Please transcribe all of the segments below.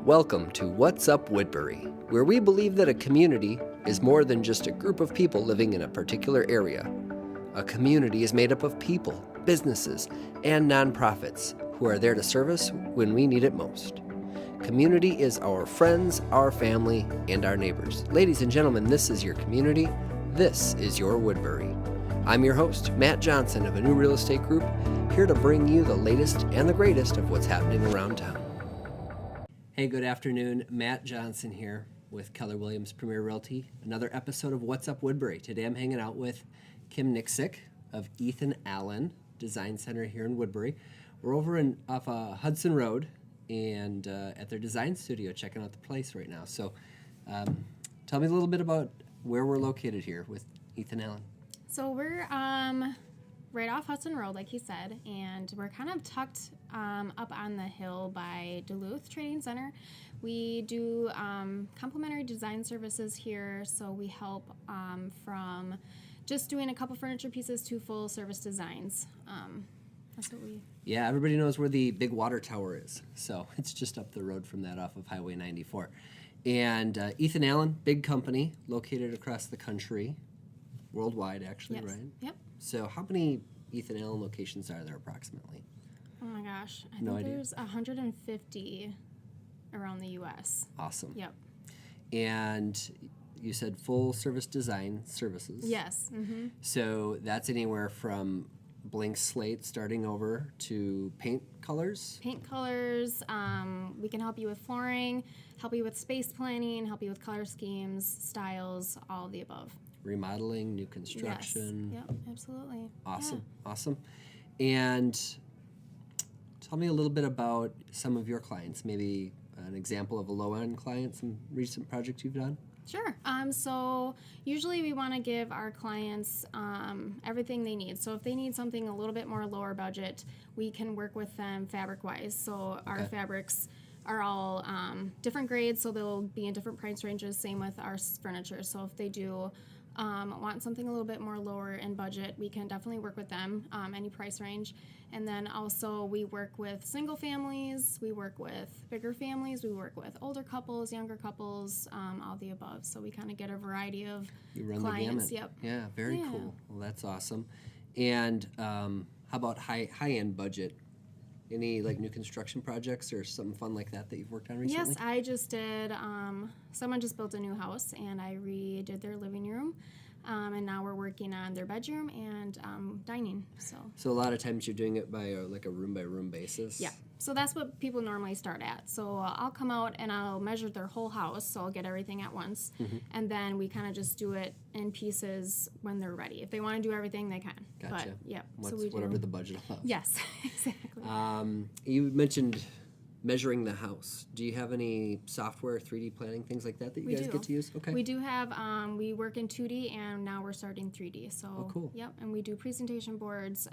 Welcome to What's Up Woodbury, where we believe that a community is more than just a group of people living in a particular area. A community is made up of people, businesses, and nonprofits who are there to serve us when we need it most. Community is our friends, our family, and our neighbors. Ladies and gentlemen, this is your community. This is your Woodbury. I'm your host, Matt Johnson of Anew Real Estate Group, here to bring you the latest and the greatest of what's happening around town. Hey, good afternoon. Matt Johnson here with Keller Williams Premier Realty. Another episode of What's Up Woodbury. Today I'm hanging out with Kim Nixick of Ethan Allen Design Center here in Woodbury. We're over off Hudson Road and at their design studio checking out the place right now. So tell me a little bit about where we're located here with Ethan Allen. So we're right off Hudson Road, like he said, and we're kind of tucked up on the hill by Duluth Trading Center. We do complimentary design services here, so we help from just doing a couple furniture pieces to full service designs. That's what we... Yeah, everybody knows where the big water tower is, so it's just up the road from that off of Highway 94. And Ethan Allen, big company, located across the country, worldwide actually, Yes. right? Yep. So how many Ethan Allen locations are there approximately? Oh my gosh, I No think idea. there's 150 around the U.S. Awesome. Yep. And you said full service design services. Yes. Mm-hmm. So that's anywhere from blank slate starting over to paint colors. Paint colors, we can help you with flooring, help you with space planning, help you with color schemes, styles, all of the above. Remodeling, new construction. Yes. Yep, absolutely. Awesome, awesome. And tell me a little bit about some of your clients, maybe an example of a low-end client, some recent projects you've done. Sure. So usually we want to give our clients everything they need. So if they need something a little bit more lower budget, we can work with them fabric-wise. So our fabrics are all different grades, so they'll be in different price ranges. Same with our furniture. So if they do want something a little bit more lower in budget, we can definitely work with them, any price range. And then also we work with single families, we work with bigger families, we work with older couples, younger couples, all the above. So we kind of get a variety of You run clients. the gamut. Yep. Yeah, very cool. Well, that's awesome. And how about high-end budget? Any like new construction projects or something fun like that you've worked on recently? Yes, I just did. Someone just built a new house, and I redid their living room, and now we're working on their bedroom and dining. So a lot of times you're doing it by like a room-by-room basis? Yeah. So that's what people normally start at. So I'll come out and I'll measure their whole house, so I'll get everything at once, and then we kind of just do it in pieces when they're ready. If they want to do everything, they can. Gotcha. But, yeah. Whatever the budget allows. Yes, exactly. You mentioned measuring the house. Do you have any software, 3D planning, things like that you guys get to use? Okay. We do have, we work in 2D and now we're starting 3D. So, cool. Yep, and we do presentation boards.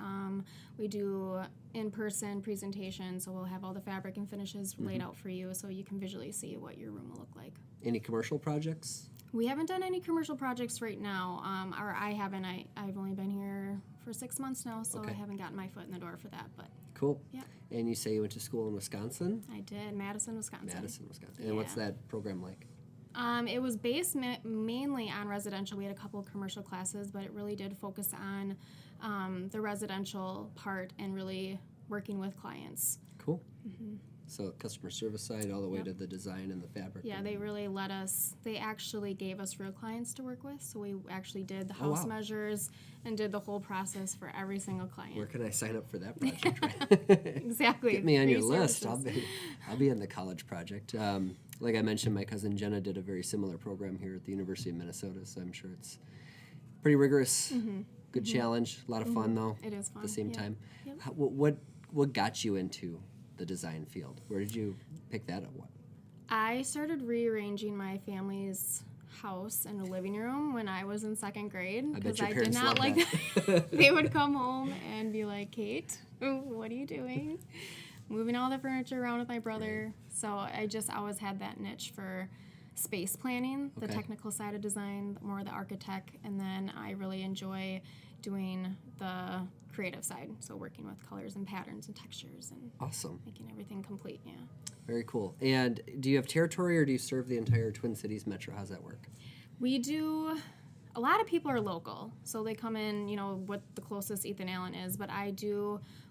We do in-person presentations, so we'll have all the fabric and finishes laid out for you so you can visually see what your room will look like. Any commercial projects? We haven't done any commercial projects right now, or I haven't. I've only been here for 6 months now, so I haven't gotten my foot in the door for that, but. Cool. Yeah. And you say you went to school in Wisconsin? I did, Madison, Wisconsin. And what's that program like? It was based mainly on residential. We had a couple of commercial classes, but it really did focus on the residential part and really working with clients. Cool. Mm-hmm. So customer service side all the way to the design and the fabric. Yeah, they really let us, they actually gave us real clients to work with, so we actually did the house measures and did the whole process for every single client. Where can I sign up for that project? Right? Exactly. Get me on your services. list. I'll be in the college project. Like I mentioned, my cousin Jenna did a very similar program here at the University of Minnesota, so I'm sure it's pretty rigorous, good challenge, a lot of fun though. It is fun. At the same time. Yep. What got you into the design field? Where did you pick that up? I started rearranging my family's house in the living room when I was in second grade because I did not like that. They would come home and be like, Kate, what are you doing? Moving all the furniture around with my brother. Right. So I just always had that niche for space planning, the Okay. technical side of design, more the architect, and then I really enjoy doing the creative side, so working with colors and patterns and textures and Awesome. making everything complete. Yeah. Very cool. And do you have territory or do you serve the entire Twin Cities metro? How's that work? We do. A lot of people are local, so they come in, what the closest Ethan Allen is. But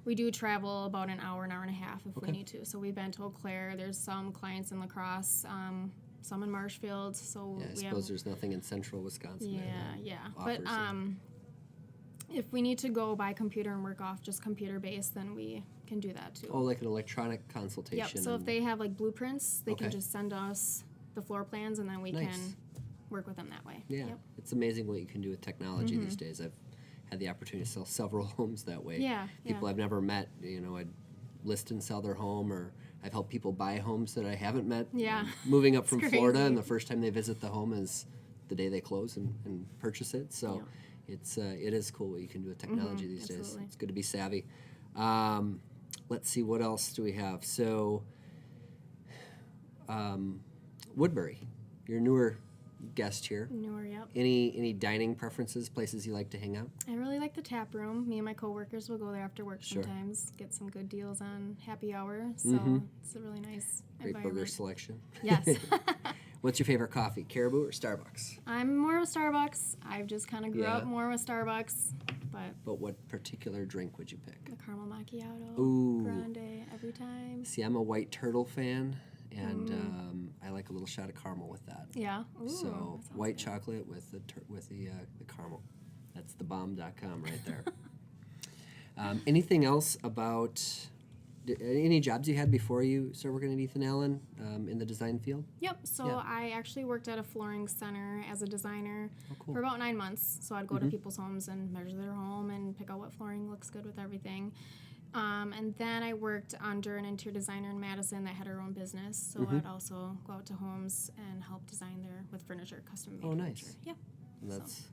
we do travel about an hour and a half if we need to. So we've been to Eau Claire. There's some clients in La Crosse, some in Marshfield. So Yeah, I we suppose there's nothing in central Wisconsin. yeah. offers But if we need to go by computer and work off just computer based, then we can do that too. Oh, like an electronic consultation. Yep. So if they have like blueprints, they Okay. can just send us the floor plans, and then we Nice. can work with them that way. Yeah, Yep. it's amazing what you can do with technology these days. I've had the opportunity to sell several homes that way. Yeah, People yeah. I've never met, I'd list and sell their home, or I've helped people buy homes that I haven't met. Yeah. Moving up from It's Florida, crazy. and the first time they visit the home is the day they close and purchase it. So it is cool what you can do with technology these days. absolutely. It's good to be savvy. Let's see, what else do we have? So, Woodbury, your newer guest here. Newer, yep. Any dining preferences, places you like to hang out? I really like the tap room. Me and my coworkers will go there after work Sure. sometimes, get some good deals on happy hour. So it's a really nice Great burger environment. selection. Yes. What's your favorite coffee, Caribou or Starbucks? I'm more of a Starbucks. I've just kind of grew Yeah. up more with Starbucks, but But what particular drink would you pick? the caramel macchiato, Ooh. grande every time. See, I'm a white turtle fan, and I like a little shot of caramel with that. Yeah. Ooh, So that sounds white good. chocolate with the caramel. That's thebomb.com right there. Anything else about any jobs you had before you started working at Ethan Allen in the design field? Yep. So Yeah. I actually worked at a flooring center as a designer cool. for about 9 months. So I'd go to people's homes and measure their home and pick out what flooring looks good with everything. And then I worked under an interior designer in Madison that had her own business. So I'd also go out to homes and help design with furniture, custom made Oh, nice. furniture. Yeah. That's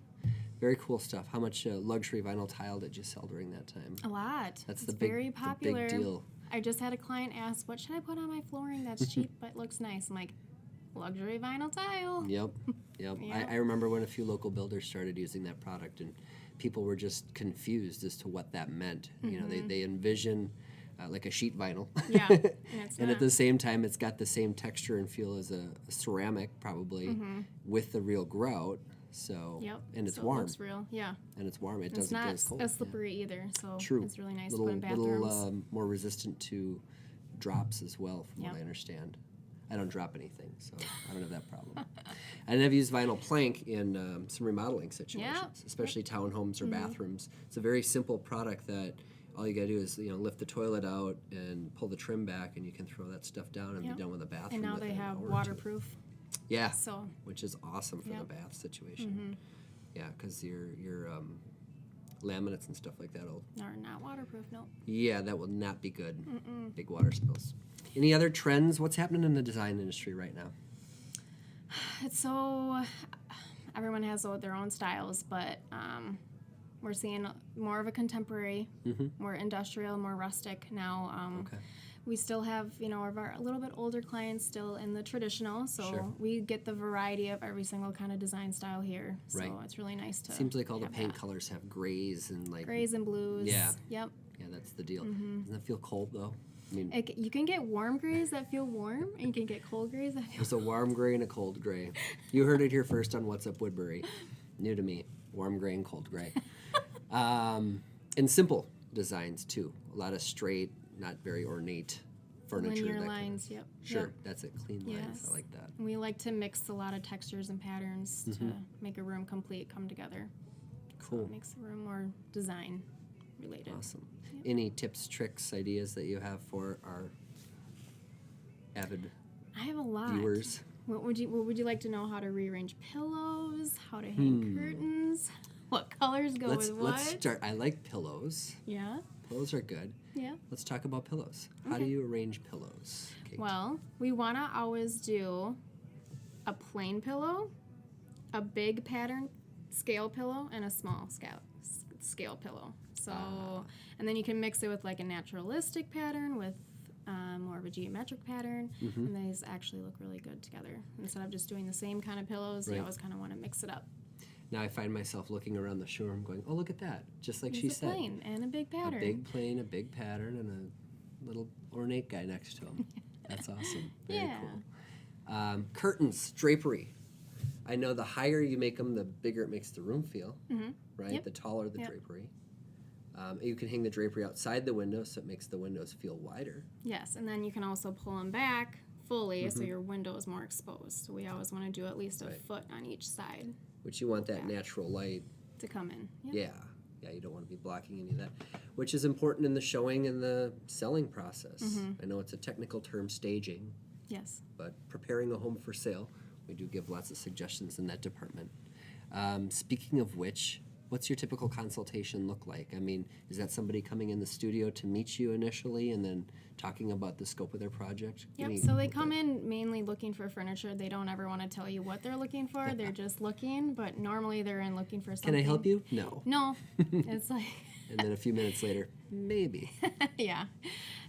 very cool stuff. How much luxury vinyl tile did you sell during that time? A lot. That's it's the big, very popular. the big deal. I just had a client ask, "What should I put on my flooring that's cheap but looks nice?" I'm like, "Luxury vinyl tile." Yep. Yep. I remember when a few local builders started using that product, and people were just confused as to what that meant. They envision like a sheet vinyl. Yeah, and it's And at not. the same time, it's got the same texture and feel as a ceramic, probably, with the real grout. So, Yep. and it's so warm. It looks real. Yeah. And it's warm. It It's doesn't not get as cold. as slippery either, so True. it's really nice Little, to put in bathrooms. little more resistant to drops as well, from what Yep. I understand. I don't drop anything, so I don't have that problem. And I've used vinyl plank in some remodeling situations, especially townhomes or bathrooms. It's a very simple product that all you gotta do is lift the toilet out and pull the trim back, and you can throw that stuff down and Yep. be done with the bathroom. and now within they an have hour or two. waterproof. Yeah, So which is awesome for the Yep. bath situation. Yeah, because your laminates and stuff like that will. are not waterproof. No. Yeah, that will not be good. Big water spills. Any other trends? What's happening in the design industry right now? It's so everyone has their own styles, but we're seeing more of a contemporary, more industrial, more rustic now. Okay. We still have, of our a little bit older clients still in the traditional, so Sure. we get the variety of every single kind of design style here. So Right. it's really nice to. Seems like all the have paint that. colors have grays and like. Grays and blues. Yeah. Yep. Yeah, that's the deal. Doesn't that feel cold though? I mean, You can get warm grays that feel warm, and you can get cold grays that feel. there's a warm gray and a cold gray. You heard it here first on What's Up Woodbury. New to me, warm gray and cold gray. And simple designs too. A lot of straight, not very ornate furniture. Linear that kind of- lines. Yep. Sure, Yep. that's it. Clean lines. Yes. I like that. We like to mix a lot of textures and patterns to make a room complete come together. So Cool. it makes the room more design related. Awesome. Any tips, tricks, ideas that you have for our avid I have a lot. viewers? What would you like to know? How to rearrange pillows? How to hang curtains? What colors go with what? Let's start. I like pillows. Yeah. Pillows are good. Yeah. Let's talk about pillows. How do you arrange pillows? Kate? Well, we want to always do a plain pillow, a big pattern scale pillow, and a small scale pillow. So, and then you can mix it with like a naturalistic pattern with more of a geometric pattern, and these actually look really good together. Instead of just doing the same kind of pillows, you Right. always kind of want to mix it up. Now I find myself looking around the showroom going, oh, look at that. Just like she It's a said. plain and a big pattern. A big plane, a big pattern, and a little ornate guy next to him. That's awesome. Very Yeah. cool. Curtains, drapery. I know the higher you make them, the bigger it makes the room feel, right? Yep. The taller the Yep. drapery. You can hang the drapery outside the window, so it makes the windows feel wider. Yes, and then you can also pull them back fully so your window is more exposed. So we always want to do at least a Right. foot on each side Which you want that natural light. to come in. Yep. Yeah, you don't want to be blocking any of that, which is important in the showing and the selling process. I know it's a technical term, staging, Yes. but preparing a home for sale, we do give lots of suggestions in that department. Speaking of which, what's your typical consultation look like? I mean, is that somebody coming in the studio to meet you initially and then talking about the scope of their project? Yep. So they come in mainly looking for furniture. They don't ever want to tell you what they're looking for. They're just looking, but normally they're in looking for something. Can I help you? No. No. It's like, And then a few minutes later, maybe. yeah.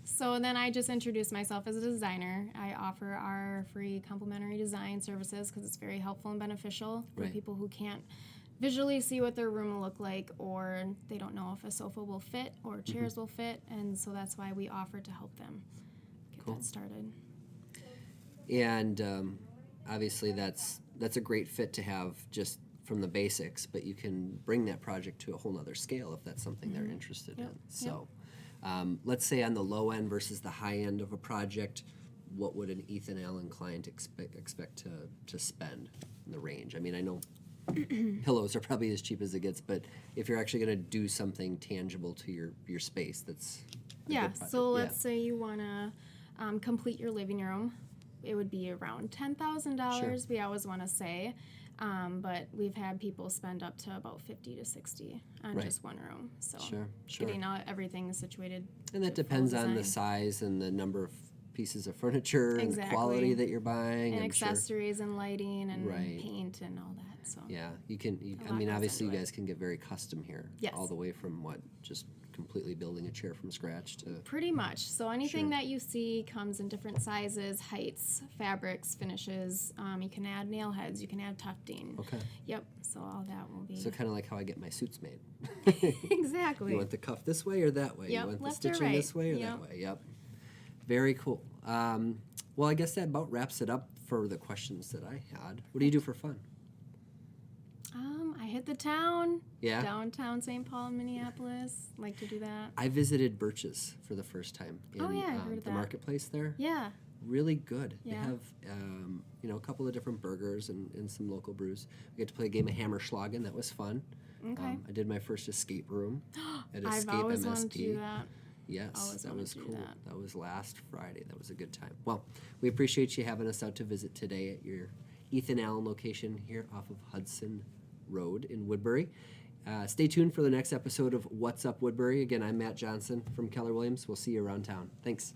So then I just introduce myself as a designer. I offer our free complimentary design services because it's very helpful and beneficial for Right. people who can't visually see what their room will look like, or they don't know if a sofa will fit or chairs will fit, and so that's why we offer to help them get Cool. that started. And obviously that's a great fit to have just from the basics, but you can bring that project to a whole nother scale if that's something they're interested Yep. in. So let's say on the low end versus the high end of a project, what would an Ethan Allen client expect to spend in the range? I mean, I know pillows are probably as cheap as it gets, but if you're actually going to do something tangible to your space, that's a Yeah, good project. so let's say you want to complete your living room. It would be around $10,000, we always want to say. But we've had people spend up to about 50 to 60 on Right. just one room. So Sure. getting everything situated. And that to full depends on the design. size and the number of pieces of furniture and the Exactly. quality that you're buying. And I'm sure. accessories and lighting and Right. paint and all that. So Yeah, I lot mean, goes obviously you into it. guys can get very custom here. Yes. All the way from just completely building a chair from scratch to, pretty much. So anything Sure. that you see comes in different sizes, heights, fabrics, finishes. You can add nail heads. You can add tufting. okay. Yep. So all that will be So kind of like how I get my suits made. exactly. You want the cuff this way or that way? Yep, You want the left or stitching this right. way or Yep. that way? Yep. Very cool. Well, I guess that about wraps it up for the questions that I had. What do you do for fun? I hit the town. Yeah? Downtown St. Paul, Minneapolis. Like to do that. I visited Birch's for the first time in Oh, yeah, I heard of the that. marketplace there. Yeah. Really good. They Yeah. have a couple of different burgers and some local brews. We get to play a game of Hammerschlagen. That was fun. Okay. I did my first escape room at I've Escape always MSP. wanted to do that. Yes, Always that wanted was to do cool. that. That was last Friday. That was a good time. Well, we appreciate you having us out to visit today at your Ethan Allen location here off of Hudson Road in Woodbury. Stay tuned for the next episode of What's Up Woodbury. Again, I'm Matt Johnson from Keller Williams. We'll see you around town. Thanks.